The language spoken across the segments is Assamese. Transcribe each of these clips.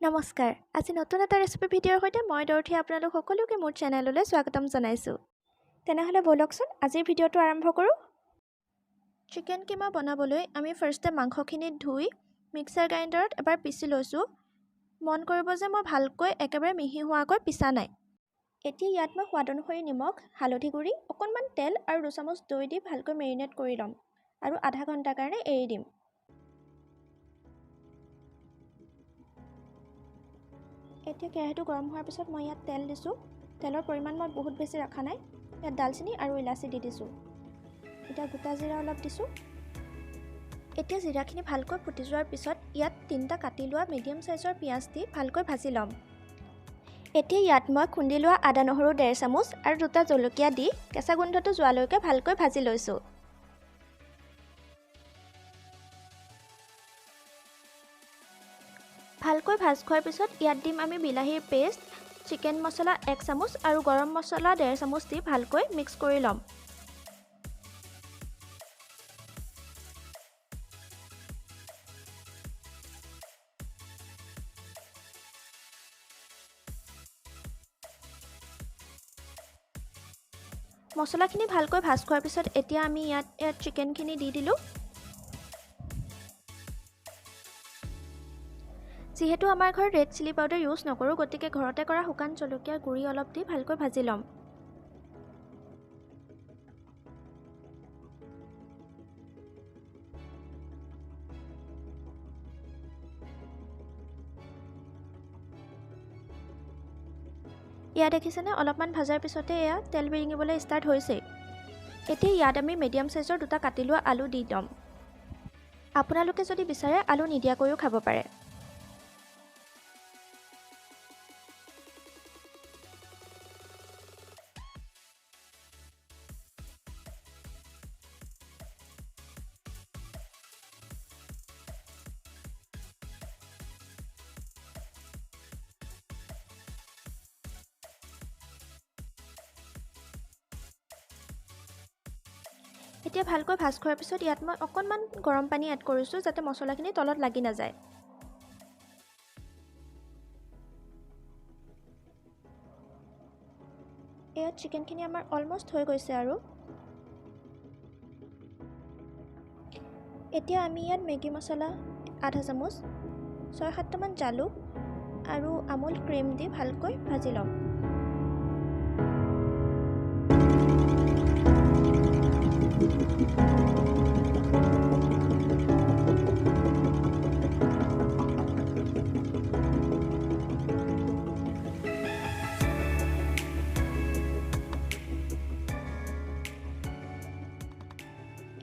নমস্কাৰ আজি নতুন এটা ৰেচিপি ভিডিঅ'ৰ সৈতে মই দৰথি আপোনালোক সকলোকে মোৰ চেনেললৈ স্বাগতম জনাইছোঁ তেনেহলে বলকচোন আজিৰ ভিডিঅ'টো আৰম্ভ কৰোঁ চিকেন কিমা বনাবলৈ আমি ফাৰ্ষ্টে মাংসখিনি ধুই মিক্সাৰ গ্ৰাইণ্ডাৰত এবাৰ পিছি লৈছোঁ মন কৰিব যে মই ভালকৈ একেবাৰে মিহি হোৱাকৈ পিছা নাই এতিয়া ইয়াত মই সোৱাদ অনুসৰি নিমখ হালধি গুড়ি অকণমান তেল আৰু 2 চামুচ দৈ দি ভালকৈ মেৰিনেট কৰি ল'ম আৰু আধা ঘণ্টাৰ কাৰণে এৰি দিম এতিয়া কেৰাহীটো গৰম হোৱাৰ পিছত মই ইয়াত তেল দিছোঁ তেলৰ পৰিমাণ মই বহুত বেছি ৰাখা নাই ইয়াত দালচিনি আৰু ইলাচি দি দিছোঁ এতিয়া গোটা জিৰা অলপ দিছোঁ এতিয়া জিৰাখিনি ভালকৈ ফুটি যোৱাৰ পিছত ইয়াত 3টা কাটি লোৱা মিডিয়াম সাইজৰ পিয়াজ দি ভালকৈ ভাজি ল'ম এতিয়া ইয়াত মই খুন্দি লোৱা আদা নহৰু 1.5 চামুচ আৰু 2টা জলকীয়া দি কেঁচা গোন্ধটো যোৱালৈকে ভালকৈ ভাজি লৈছোঁ ভালকৈ ভাজ খোৱাৰ পিছত ইয়াত দিম আমি বিলাহীৰ পেষ্ট চিকেন মছলা 1 চামুচ আৰু গৰম মছলা 1.5 চামুচ দি ভালকৈ মিক্স কৰি ল'ম মছলাখিনি ভালকৈ ভাজ খোৱাৰ পিছত এতিয়া আমি ইয়াত চিকেনখিনি দি দিলোঁ যিহেতু আমাৰ ঘৰত ৰেড চিলি পাউডাৰ ইউজ নকৰোঁ গতিকে ঘৰতে কৰা শুকান জলকীয়াৰ গুড়ি অলপ দি ভালকৈ ভাজি ল'ম এয়া দেখিছেনে অলপমান ভাজাৰ পিছতে এয়া তেল বিৰিঙিবলৈ ষ্টাৰ্ট হৈছে এতিয়া ইয়াত আমি মিডিয়াম সাইজৰ 2টা কাটি লোৱা আলু দি দিম আপোনালোকে যদি বিচাৰে আলু নিদিয়াকৈও খাব পাৰে এতিয়া ভালকৈ ভাজ খোৱাৰ পিছত ইয়াত মই অকণমান গৰম পানী এড কৰিছোঁ যাতে মছলাখিনি তলত লাগি নাযায় এয়া চিকেনখিনি আমাৰ অলমোষ্ট হৈ গৈছে আৰু এতিয়া আমি ইয়াত মেগী মছলা আধা চামুচ 6-7 মান জালুক আৰু আমুল ক্ৰীম দি ভালকৈ ভাজি ল'ম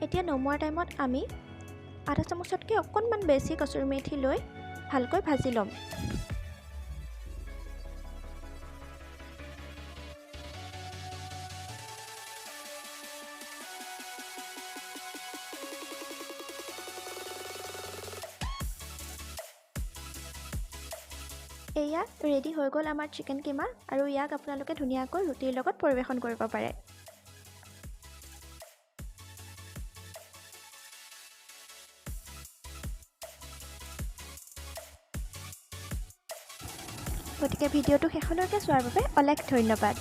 এতিয়া নমোৱাৰ টাইমত আমি আধা চামুচতকৈ অকণমান বেছি কচুৰি মেথি লৈ ভালকৈ ভাজি ল'ম এয়া ৰেডি হৈ গ'ল আমাৰ চিকেন কিমা আৰু ইয়াক আপোনালোকে ধুনীয়াকৈ ৰুটিৰ লগত পৰিৱেশন কৰিব পাৰে গতিকে ভিডিঅ'টো শেষলৈকে চোৱাৰ বাবে অলেখ ধন্যবাদ